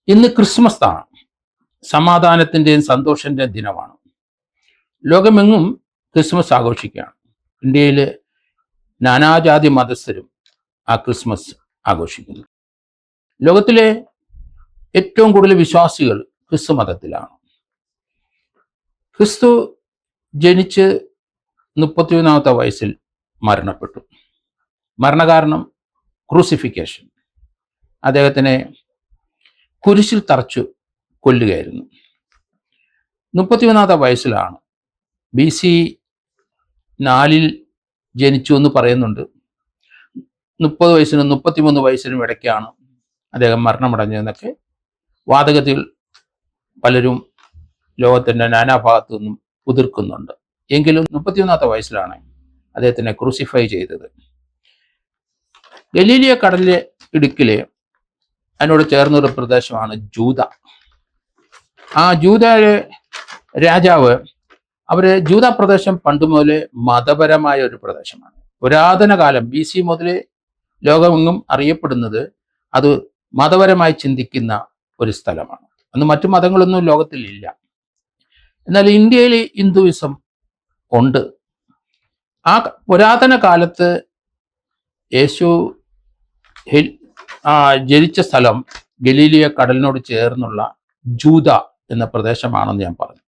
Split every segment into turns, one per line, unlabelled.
ഇന്ന് ക്രിസ്മസ് ആണ്. സമാധാനത്തിൻ്റെയും സന്തോഷത്തിൻ്റെയും ദിനമാണ്. ലോകമെങ്ങും ക്രിസ്മസ് ആഘോഷിക്കുകയാണ്. ഇന്ത്യയിൽ നാനാജാതി മതസ്ഥരും ആ ക്രിസ്മസ് ആഘോഷിക്കുന്നു. ലോകത്തിലെ ഏറ്റവും കൂടുതൽ വിശ്വാസികൾ ക്രിസ്തു മതത്തിലാണ്. ക്രിസ്തു ജനിച്ച് 31 വയസ്സിൽ മരണപ്പെട്ടു. മരണകാരണം ക്രൂസിഫിക്കേഷൻ. അദ്ദേഹത്തിനെ കുരിശിൽ തറച്ചു കൊല്ലുകയായിരുന്നു. 31 വയസ്സിലാണ് BC 4 ജനിച്ചു എന്ന് പറയുന്നുണ്ട്. 30 വയസ്സിനും 33 വയസ്സിനും ഇടയ്ക്കാണ് അദ്ദേഹം മരണമടഞ്ഞതെന്നൊക്കെ വാദഗതികൾ പലരും ലോകത്തിൻ്റെ നാനാഭാഗത്തു നിന്നും ഉതിർക്കുന്നുണ്ട്. എങ്കിലും 31 വയസ്സിലാണ് അദ്ദേഹത്തിനെ ക്രൂസിഫൈ ചെയ്തത്. ഗലീലിയ കടലിലെ ഇടുക്കിലെ അതിനോട് ചേർന്നൊരു പ്രദേശമാണ് ജൂത. ആ ജൂതയിലെ രാജാവ്, ജൂത പ്രദേശം പണ്ട് മുതലേ മതപരമായ ഒരു പ്രദേശമാണ്. പുരാതന കാലം BC മുതലേ ലോകമെങ്ങും അറിയപ്പെടുന്നത് അത് മതപരമായി ചിന്തിക്കുന്ന ഒരു സ്ഥലമാണ്. അന്ന് മറ്റു മതങ്ങളൊന്നും ലോകത്തിൽ ഇല്ല. എന്നാൽ ഇന്ത്യയിൽ ഹിന്ദുയിസം ഉണ്ട്. ആ പുരാതന കാലത്ത് യേശു ജനിച്ച സ്ഥലം ഗലീലിയ കടലിനോട് ചേർന്നുള്ള ജൂത എന്ന പ്രദേശമാണെന്ന് ഞാൻ പറഞ്ഞു.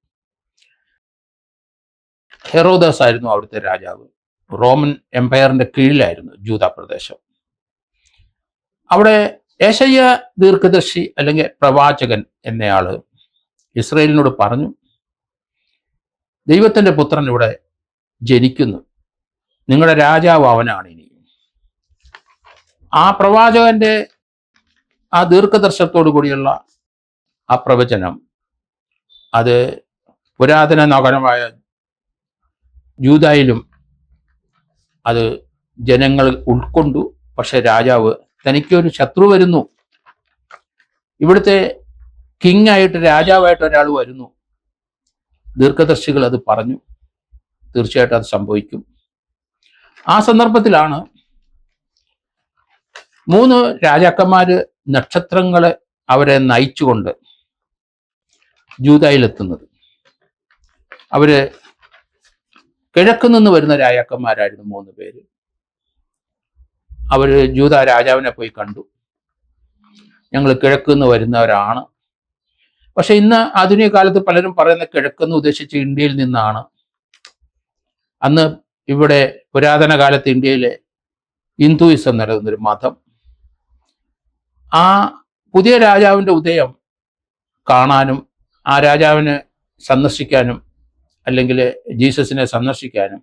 ഹെറോദസ് ആയിരുന്നു അവിടുത്തെ രാജാവ്. റോമൻ എംപയറിന്റെ കീഴിലായിരുന്നു ജൂത പ്രദേശം. അവിടെ യേശയ്യ ദീർഘദർശി അല്ലെങ്കിൽ പ്രവാചകൻ എന്നയാള് ഇസ്രായേലിനോട് പറഞ്ഞു, ദൈവത്തിന്റെ പുത്രൻ ഇവിടെ ജനിക്കുന്നു, നിങ്ങളുടെ രാജാവ് അവനാണ്. ഇനി ആ പ്രവാചകന്റെ ആ ദീർഘദർശത്തോടു കൂടിയുള്ള ആ പ്രവചനം അത് പുരാതന നഗരമായ ജൂദായിലും അത് ജനങ്ങൾ ഉൾക്കൊണ്ടു. പക്ഷെ രാജാവ്, തനിക്കൊരു ശത്രു വരുന്നു, ഇവിടുത്തെ കിങ് ആയിട്ട് രാജാവായിട്ട് ഒരാൾ വരുന്നു. ദീർഘദർശികൾ അത് പറഞ്ഞു. തീർച്ചയായിട്ടും അത് സംഭവിക്കും. ആ സന്ദർഭത്തിലാണ് 3 രാജാക്കന്മാര് നക്ഷത്രങ്ങളെ അവരെ നയിച്ചുകൊണ്ട് ജൂദായിലെത്തുന്നത്. അവര് കിഴക്ക് നിന്ന് വരുന്ന രാജാക്കന്മാരായിരുന്നു 3 പേര്. അവര് ജൂദ രാജാവിനെ പോയി കണ്ടു. ഞങ്ങൾ കിഴക്ക് നിന്ന് വരുന്നവരാണ്. പക്ഷെ ഇന്ന് ആധുനിക കാലത്ത് പലരും പറയുന്ന കിഴക്കെന്ന് ഉദ്ദേശിച്ച് ഇന്ത്യയിൽ നിന്നാണ്. അന്ന് ഇവിടെ പുരാതന കാലത്ത് ഇന്ത്യയിലെ ഹിന്ദുയിസം നിലനിന്നൊരു മതം. ആ പുതിയ രാജാവിൻ്റെ ഉദയം കാണാനും ആ രാജാവിനെ സന്ദർശിക്കാനും അല്ലെങ്കിൽ ജീസസിനെ സന്ദർശിക്കാനും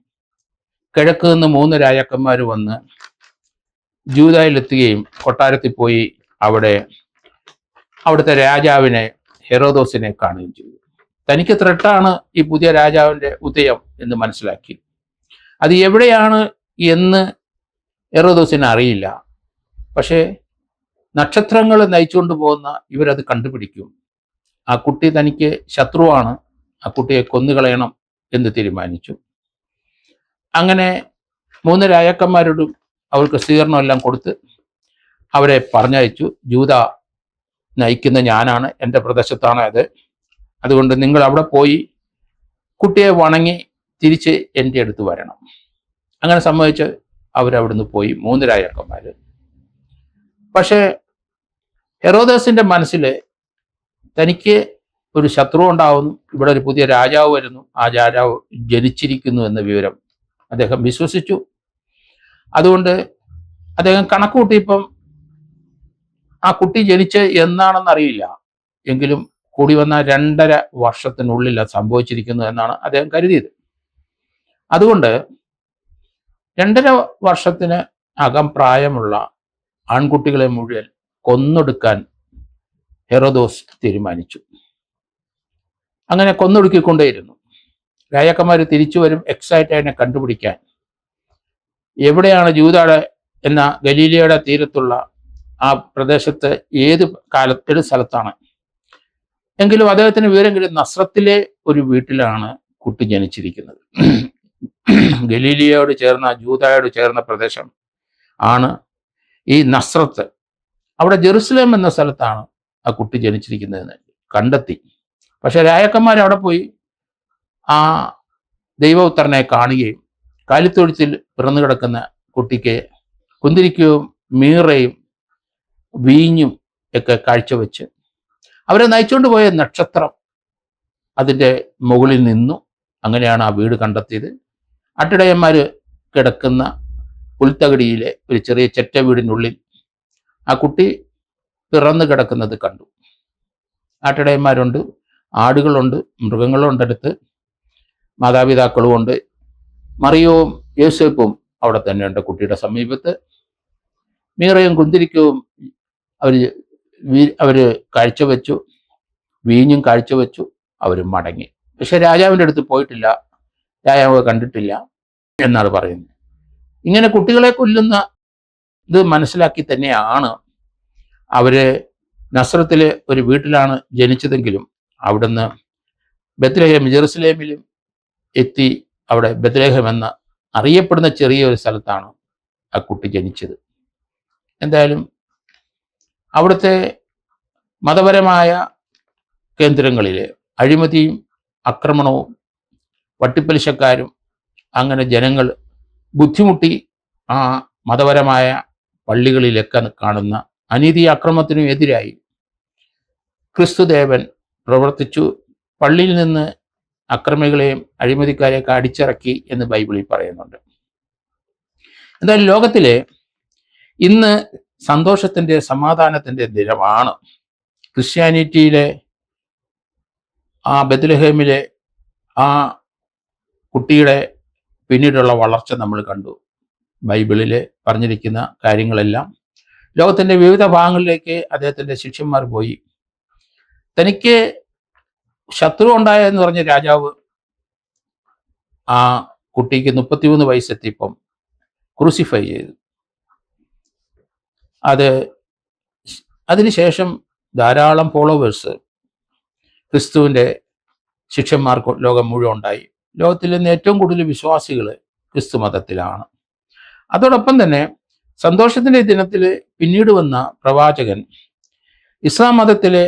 കിഴക്ക് നിന്ന് 3 രാജാക്കന്മാർ വന്ന് ജൂദായിലെത്തുകയും കൊട്ടാരത്തിൽ പോയി അവിടുത്തെ രാജാവിനെ ഹെറോദോസിനെ കാണുകയും ചെയ്തു. തനിക്ക് ത്രട്ടാണ് ഈ പുതിയ രാജാവിൻ്റെ ഉദയം എന്ന് മനസ്സിലാക്കി. അത് എവിടെയാണ് എന്ന് ഹെറോദോസിന് അറിയില്ല. പക്ഷേ നക്ഷത്രങ്ങൾ നയിച്ചുകൊണ്ട് പോകുന്ന ഇവരത് കണ്ടുപിടിക്കും. ആ കുട്ടി തനിക്ക് ശത്രുവാണ്, ആ കുട്ടിയെ കൊന്നുകളയണം എന്ന് തീരുമാനിച്ചു. അങ്ങനെ 3 രാജാക്കന്മാരോടും അവർക്ക് സ്വീകരണമെല്ലാം കൊടുത്ത് അവരെ പറഞ്ഞയച്ചു. ജൂത നയിക്കുന്ന ഞാനാണ്, എൻ്റെ പ്രദേശത്താണ് അത്. അതുകൊണ്ട് നിങ്ങൾ അവിടെ പോയി കുട്ടിയെ വണങ്ങി തിരിച്ച് എൻ്റെ അടുത്ത് വരണം. അങ്ങനെ സമ്മതിച്ച് അവരവിടുന്ന് പോയി 3 രാജാക്കന്മാർ. പക്ഷേ ഹെറോദസിന്റെ മനസ്സിൽ തനിക്ക് ഒരു ശത്രു ഉണ്ടാവുന്നു, ഇവിടെ ഒരു പുതിയ രാജാവ് വരുന്നു, ആ രാജാവ് ജനിച്ചിരിക്കുന്നു എന്ന വിവരം അദ്ദേഹം വിശ്വസിച്ചു. അതുകൊണ്ട് അദ്ദേഹം കണക്കുകൂട്ടിയപ്പം ആ കുട്ടി ജനിച്ച് എന്നാണെന്ന് അറിയില്ല, എങ്കിലും കൂടി വന്ന 2.5 വർഷത്തിനുള്ളിൽ അത് സംഭവിച്ചിരിക്കുന്നു എന്നാണ് അദ്ദേഹം കരുതിയത്. അതുകൊണ്ട് 2.5 വർഷത്തിന് അകം പ്രായമുള്ള ആൺകുട്ടികളെ മുഴുവൻ കൊന്നൊടുക്കാൻ ഹെറോദോസ് തീരുമാനിച്ചു. അങ്ങനെ കൊന്നൊടുക്കിക്കൊണ്ടേയിരുന്നു. രാജാക്കന്മാർ തിരിച്ചു വരും എക്സൈറ്റ് അതിനെ കണ്ടുപിടിക്കാൻ. എവിടെയാണ് ജൂദയുടെ എന്ന ഗലീലിയയുടെ തീരത്തുള്ള ആ പ്രദേശത്ത് ഏത് സ്ഥലത്താണ് എങ്കിലും അദ്ദേഹത്തിന് വിവരമെങ്കിലും നസ്രത്തിലെ ഒരു വീട്ടിലാണ് കുട്ടി ജനിച്ചിരിക്കുന്നത്. ഗലീലിയയോട് ചേർന്ന ജൂദയോട് ചേർന്ന പ്രദേശം ആണ് ഈ നസ്രത്ത്. അവിടെ ജെറുസലേം എന്ന സ്ഥലത്താണ് ആ കുട്ടി ജനിച്ചിരിക്കുന്നതെന്ന് കണ്ടെത്തി. പക്ഷെ രാജാക്കന്മാർ അവിടെ പോയി ആ ദൈവപുത്രനെ കാണുകയും കാലിത്തൊഴുത്തിൽ പിറന്നു കിടക്കുന്ന കുട്ടിക്ക് കുന്തിരിക്കവും മീറയും വീഞ്ഞും ഒക്കെ കാഴ്ചവെച്ച് അവരെ നയിച്ചുകൊണ്ട് പോയ നക്ഷത്രം അതിൻ്റെ മുകളിൽ നിന്നു. അങ്ങനെയാണ് ആ വീട് കണ്ടെത്തിയത്. അട്ടിടയന്മാർ കിടക്കുന്ന പുൽത്തകടിയിലെ ഒരു ചെറിയ ചെറ്റ വീടിനുള്ളിൽ ആ കുട്ടി പിറന്നു കിടക്കുന്നത് കണ്ടു. ആട്ടിടയന്മാരുണ്ട്, ആടുകളുണ്ട്, മൃഗങ്ങളുണ്ട്, അടുത്ത് മാതാപിതാക്കളും ഉണ്ട്. മറിയവും യോസേപ്പും അവിടെ തന്നെയുണ്ട് കുട്ടിയുടെ സമീപത്ത്. മീറയും കുന്തിരിക്കവും അവര് കാഴ്ചവെച്ചു, വീഞ്ഞും കാഴ്ചവെച്ചു. അവർ മടങ്ങി. പക്ഷെ രാജാവിൻ്റെ അടുത്ത് പോയിട്ടില്ല, രാജാവ് കണ്ടിട്ടില്ല എന്നാണ് പറയുന്നത്. ഇങ്ങനെ കുട്ടികളെ കൊല്ലുന്ന ഇത് മനസ്സിലാക്കി തന്നെയാണ് അവര് നസ്രത്തിലെ ഒരു വീട്ടിലാണ് ജനിച്ചതെങ്കിലും അവിടുന്ന് ബത്ലഹേം, ജെറുസലേമിലും എത്തി. അവിടെ ബത്ലഹേം എന്ന അറിയപ്പെടുന്ന ചെറിയൊരു സ്ഥലത്താണ് ആ കുട്ടി ജനിച്ചത്. എന്തായാലും അവിടുത്തെ മതപരമായ കേന്ദ്രങ്ങളിലെ അഴിമതിയും ആക്രമണവും വട്ടിപ്പലിശക്കാരും അങ്ങനെ ജനങ്ങൾ ബുദ്ധിമുട്ടി ആ മതപരമായ പള്ളികളിലൊക്കെ കാണുന്ന അനീതി അക്രമത്തിനും എതിരായി ക്രിസ്തുദേവൻ പ്രവർത്തിച്ചു. പള്ളിയിൽ നിന്ന് അക്രമികളെയും അഴിമതിക്കാരെയൊക്കെ അടിച്ചിറക്കി എന്ന് ബൈബിളിൽ പറയുന്നുണ്ട്. എന്തായാലും ലോകത്തിലെ ഇന്ന് സന്തോഷത്തിൻ്റെ സമാധാനത്തിൻ്റെ ദിനമാണ്. ക്രിസ്ത്യാനിറ്റിയിലെ ആ ബത്ലഹേമിലെ ആ കുട്ടിയുടെ പിന്നീടുള്ള വളർച്ച നമ്മൾ കണ്ടു. ബൈബിളിൽ പറഞ്ഞിരിക്കുന്ന കാര്യങ്ങളെല്ലാം ലോകത്തിൻ്റെ വിവിധ ഭാഗങ്ങളിലേക്ക് അദ്ദേഹത്തിൻ്റെ ശിഷ്യന്മാർ പോയി. തനിക്ക് ശത്രു ഉണ്ടായെന്ന് പറഞ്ഞ രാജാവ് ആ കുട്ടിക്ക് 33 വയസ്സെത്തിയപ്പം ക്രൂസിഫൈ ചെയ്തു. അതിനുശേഷം ധാരാളം ഫോളോവേഴ്സ് ക്രിസ്തുവിൻ്റെ ശിഷ്യന്മാർക്ക് ലോകം മുഴുവൻ ഉണ്ടായി. ലോകത്തിൽ നിന്ന് ഏറ്റവും കൂടുതൽ വിശ്വാസികൾ ക്രിസ്തു മതത്തിലാണ്. അതോടൊപ്പം തന്നെ സന്തോഷത്തിൻ്റെ ദിനത്തിൽ പിന്നീട് വന്ന പ്രവാചകൻ ഇസ്ലാം മതത്തിലെ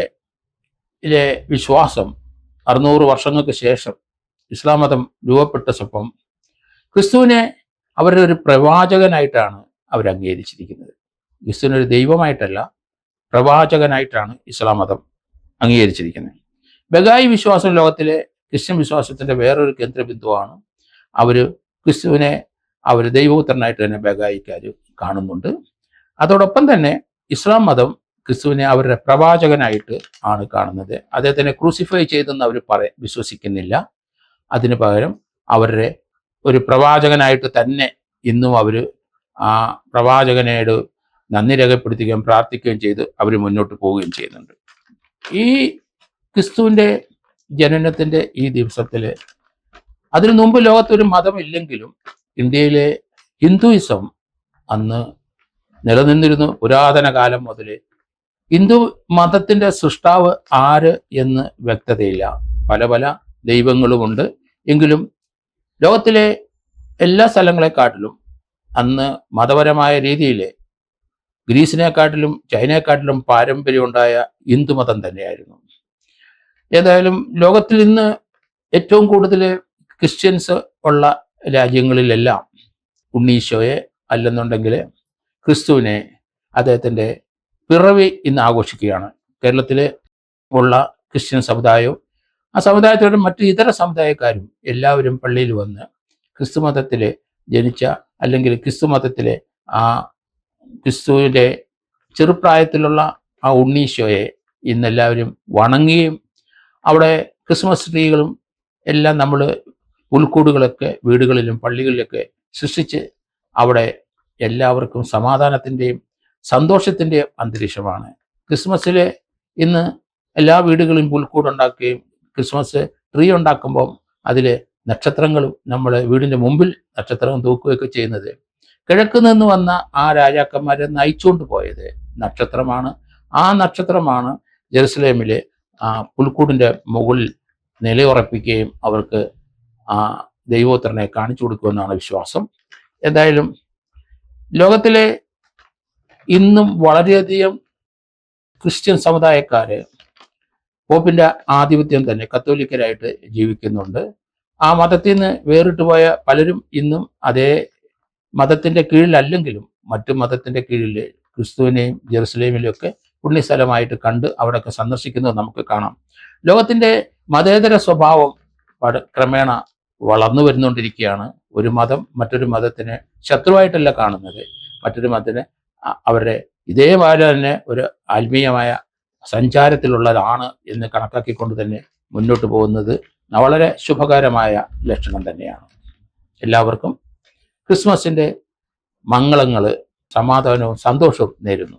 വിശ്വാസം 600 വർഷങ്ങൾക്ക് ശേഷം ഇസ്ലാം മതം രൂപപ്പെട്ടപ്പം ക്രിസ്തുവിനെ അവരുടെ ഒരു പ്രവാചകനായിട്ടാണ് അവർ അംഗീകരിച്ചിരിക്കുന്നത്. ക്രിസ്തുവിനൊരു ദൈവമായിട്ടല്ല, പ്രവാചകനായിട്ടാണ് ഇസ്ലാം മതം അംഗീകരിച്ചിരിക്കുന്നത്. ബഗായി വിശ്വാസം ലോകത്തിലെ ക്രിസ്ത്യൻ വിശ്വാസത്തിൻ്റെ വേറൊരു കേന്ദ്രബിന്ദുവാണ്. അവർ ക്രിസ്തുവിനെ അവർ ദൈവപുത്രനായിട്ട് തന്നെ ബഗായിക്കാർ കാണുന്നുണ്ട്. അതോടൊപ്പം തന്നെ ഇസ്ലാം മതം ക്രിസ്തുവിനെ അവരുടെ പ്രവാചകനായിട്ട് ആണ് കാണുന്നത്. അദ്ദേഹത്തിനെ ക്രൂസിഫൈ ചെയ്തെന്ന് അവർ വിശ്വസിക്കുന്നില്ല. അതിനു പകരം അവരുടെ ഒരു പ്രവാചകനായിട്ട് തന്നെ ഇന്നും അവർ ആ പ്രവാചകനോട് നന്ദി രേഖപ്പെടുത്തുകയും പ്രാർത്ഥിക്കുകയും ചെയ്ത് അവർ മുന്നോട്ട് പോവുകയും ചെയ്യുന്നുണ്ട്. ഈ ക്രിസ്തുവിൻ്റെ ജനനത്തിൻ്റെ ഈ ദിവസത്തിൽ അതിനു മുമ്പ് ലോകത്തൊരു മതമില്ലെങ്കിലും ഇന്ത്യയിലെ ഹിന്ദുയിസം അന്ന് നിലനിന്നിരുന്നു. പുരാതന കാലം മുതൽ ഹിന്ദു മതത്തിൻ്റെ സൃഷ്ടാവ് ആര് എന്ന് വ്യക്തതയില്ല. പല പല ദൈവങ്ങളുമുണ്ട്. എങ്കിലും ലോകത്തിലെ എല്ലാ സ്ഥലങ്ങളെക്കാട്ടിലും അന്ന് മതപരമായ രീതിയിൽ ഗ്രീസിനെക്കാട്ടിലും ചൈനയെക്കാട്ടിലും പാരമ്പര്യം ഉണ്ടായ ഹിന്ദുമതം തന്നെയായിരുന്നു. ഏതായാലും ലോകത്തിൽ ഇന്ന് ഏറ്റവും കൂടുതൽ ക്രിസ്ത്യൻസ് ഉള്ള രാജ്യങ്ങളിലെല്ലാം ഉണ്ണീശോയെ അല്ലെന്നുണ്ടെങ്കിൽ ക്രിസ്തുവിനെ, അദ്ദേഹത്തിൻ്റെ പിറവി ഇന്ന് ആഘോഷിക്കുകയാണ്. കേരളത്തിൽ ഉള്ള ക്രിസ്ത്യൻ സമുദായവും ആ സമുദായത്തോടെ മറ്റു ഇതര സമുദായക്കാരും എല്ലാവരും പള്ളിയിൽ വന്ന് ക്രിസ്തുമതത്തിൽ ജനിച്ച അല്ലെങ്കിൽ ക്രിസ്തുമതത്തിലെ ആ ക്രിസ്തുവിൻ്റെ ചെറുപ്രായത്തിലുള്ള ആ ഉണ്ണീശോയെ ഇന്നെല്ലാവരും വണങ്ങുകയും അവിടെ ക്രിസ്മസ് ട്രീകളും എല്ലാം നമ്മൾ പുൽക്കൂടുകളൊക്കെ വീടുകളിലും പള്ളികളിലൊക്കെ സൃഷ്ടിച്ച് അവിടെ എല്ലാവർക്കും സമാധാനത്തിൻ്റെയും സന്തോഷത്തിൻ്റെയും അന്തരീക്ഷമാണ്. ക്രിസ്മസിൽ ഇന്ന് എല്ലാ വീടുകളിലും പുൽക്കൂടുണ്ടാക്കുകയും ക്രിസ്മസ് ട്രീ ഉണ്ടാക്കുമ്പം അതിൽ നക്ഷത്രങ്ങളും നമ്മൾ വീടിൻ്റെ മുമ്പിൽ നക്ഷത്രവും തൂക്കുകയൊക്കെ ചെയ്യുന്നത് കിഴക്ക് നിന്ന് വന്ന ആ രാജാക്കന്മാരെ നയിച്ചുകൊണ്ട് പോയത് നക്ഷത്രമാണ്. ആ നക്ഷത്രമാണ് ജെറുസലേമിലെ ആ പുൽക്കൂടിൻ്റെ മുകളിൽ നിലയുറപ്പിക്കുകയും അവർക്ക് ആ ദൈവോത്തരനെ കാണിച്ചു കൊടുക്കുമെന്നാണ് വിശ്വാസം. എന്തായാലും ലോകത്തിലെ ഇന്നും വളരെയധികം ക്രിസ്ത്യൻ സമുദായക്കാര് പോപ്പിന്റെ ആധിപത്യം തന്നെ കത്തോലിക്കരായിട്ട് ജീവിക്കുന്നുണ്ട്. ആ മതത്തിൽ നിന്ന് വേറിട്ട് പോയ പലരും ഇന്നും അതേ മതത്തിന്റെ കീഴിലല്ലെങ്കിലും മറ്റു മതത്തിന്റെ കീഴിൽ ക്രിസ്തുവിനെയും ജെറുസലേമിലും ഒക്കെ പുണ്യസ്ഥലമായിട്ട് കണ്ട് അവിടെയൊക്കെ സന്ദർശിക്കുന്നത് നമുക്ക് കാണാം. ലോകത്തിന്റെ മതേതര സ്വഭാവം ക്രമേണ വളർന്നു വരുന്നുകൊണ്ടിരിക്കുകയാണ്. ഒരു മതം മറ്റൊരു മതത്തിനെ ശത്രുവായിട്ടല്ല കാണുന്നത്, മറ്റൊരു മതത്തിനെ അവരുടെ ഇതേപോലെ തന്നെ ഒരു ആത്മീയമായ സഞ്ചാരത്തിലുള്ളതാണ് എന്ന് കണക്കാക്കിക്കൊണ്ട് തന്നെ മുന്നോട്ട് പോകുന്നത് വളരെ ശുഭകരമായ ലക്ഷണം തന്നെയാണ്. എല്ലാവർക്കും ക്രിസ്മസിന്റെ മംഗളങ്ങൾ, സമാധാനവും സന്തോഷവും നേരുന്നു.